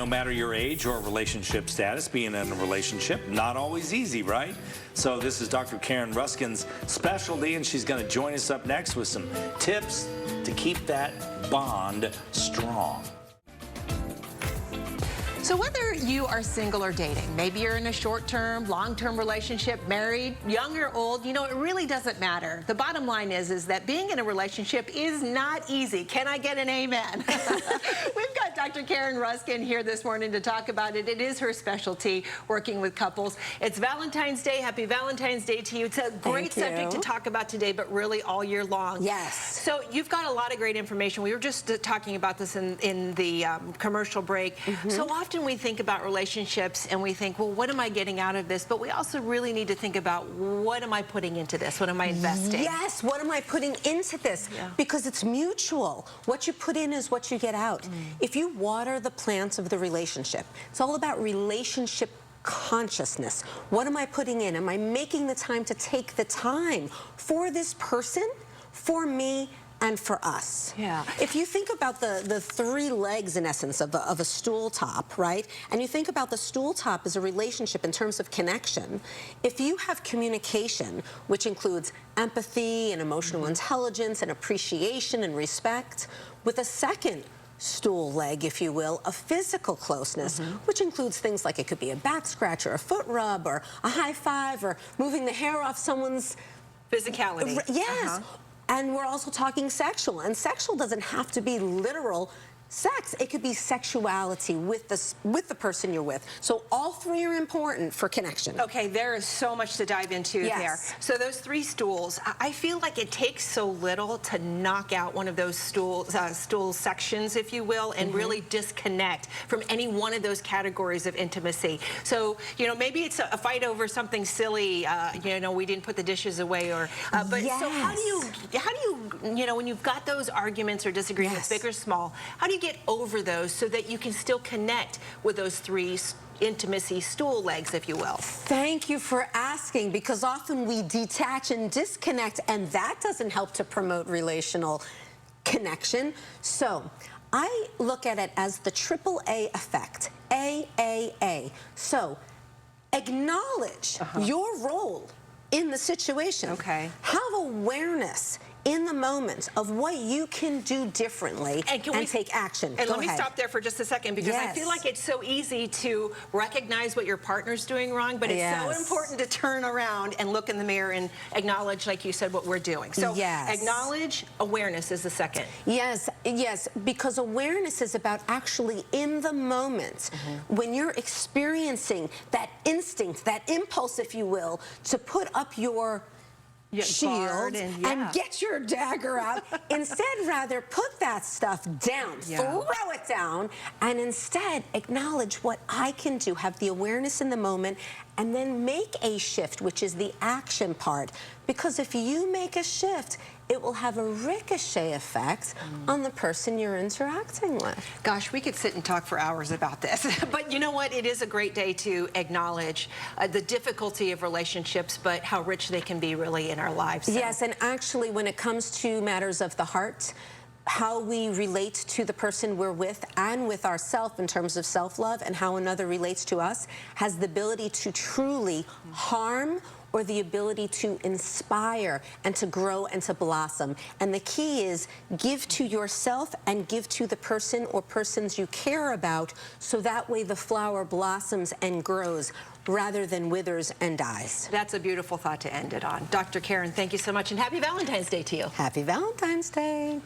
no matter your age or relationship status, being in a relationship, not always easy, right? So this is Dr. Karen Ruskin's specialty, and she's going to join us up next with some tips to keep that bond strong. So whether you are single or dating, maybe you're in a short-term, long-term relationship, married, young or old, you know, it really doesn't matter. The bottom line is that being in a relationship is not easy. Can I get an amen? We've got Dr. Karen Ruskin here this morning to talk about it. It is her specialty, working with couples. It's Valentine's Day. Happy Valentine's Day to you. It's a great subject to talk about today, but really all year long. Yes. So you've got a lot of great information. We were just talking about this in the commercial break. So often we think about relationships and we think, well, what am I getting out of this? But we also really need to think about, what am I putting into this? What am I investing? Yes, what am I putting into this? Yeah. Because it's mutual. What you put in is what you get out. If you water the plants of the relationship, it's all about relationship consciousness. What am I putting in? Am I making the time to take the time for this person, for me, and for us? Yeah. If you think about the three legs, in essence, of a stool top, right? And you think about the stool top as a relationship in terms of connection, if you have communication, which includes empathy and emotional intelligence and appreciation and respect, with a second stool leg, if you will, of physical closeness, which includes things like, it could be a back scratch or a foot rub or a high five or moving the hair off someone's physicality. Yes. And we're also talking sexual, and sexual doesn't have to be literal sex. It could be sexuality with the person you're with. So all three are important for connection. Okay, there is so much to dive into there. So those three stools, I feel like it takes so little to knock out one of those stool sections, if you will, and really disconnect from any one of those categories of intimacy. So, you know, maybe it's a fight over something silly, you know, we didn't put the dishes away, or, but so how do you, when you've got those arguments or disagreements, big or small, how do you get over those so that you can still connect with those three intimacy stool legs, if you will? Thank you for asking, because often we detach and disconnect, and that doesn't help to promote relational connection. So I look at it as the AAA effect, AAA. So acknowledge your role in the situation. Okay. Have awareness in the moment of what you can do differently and take action. And let me stop there for just a second, because I feel like it's so easy to recognize what your partner's doing wrong, but it's so important to turn around and look in the mirror and acknowledge, like you said, what we're doing. So acknowledge, awareness is the second. Yes, yes, because awareness is about actually in the moment, when you're experiencing that instinct, that impulse, if you will, to put up your shield and get your dagger out. Instead, rather put that stuff down, throw it down, and instead acknowledge what I can do, have the awareness in the moment, and then make a shift, which is the action part. Because if you make a shift, it will have a ricochet effect on the person you're interacting with. Gosh, we could sit and talk for hours about this. But you know what? It is a great day to acknowledge the difficulty of relationships, but how rich they can be really in our lives. So. Yes, and actually when it comes to matters of the heart, how we relate to the person we're with and with ourselves in terms of self-love, and how another relates to us, has the ability to truly harm or the ability to inspire and to grow and to blossom. And the key is, give to yourself and give to the person or persons you care about, so that way the flower blossoms and grows rather than withers and dies. That's a beautiful thought to end it on. Dr. Karen, thank you so much, and happy Valentine's Day to you. Happy Valentine's Day.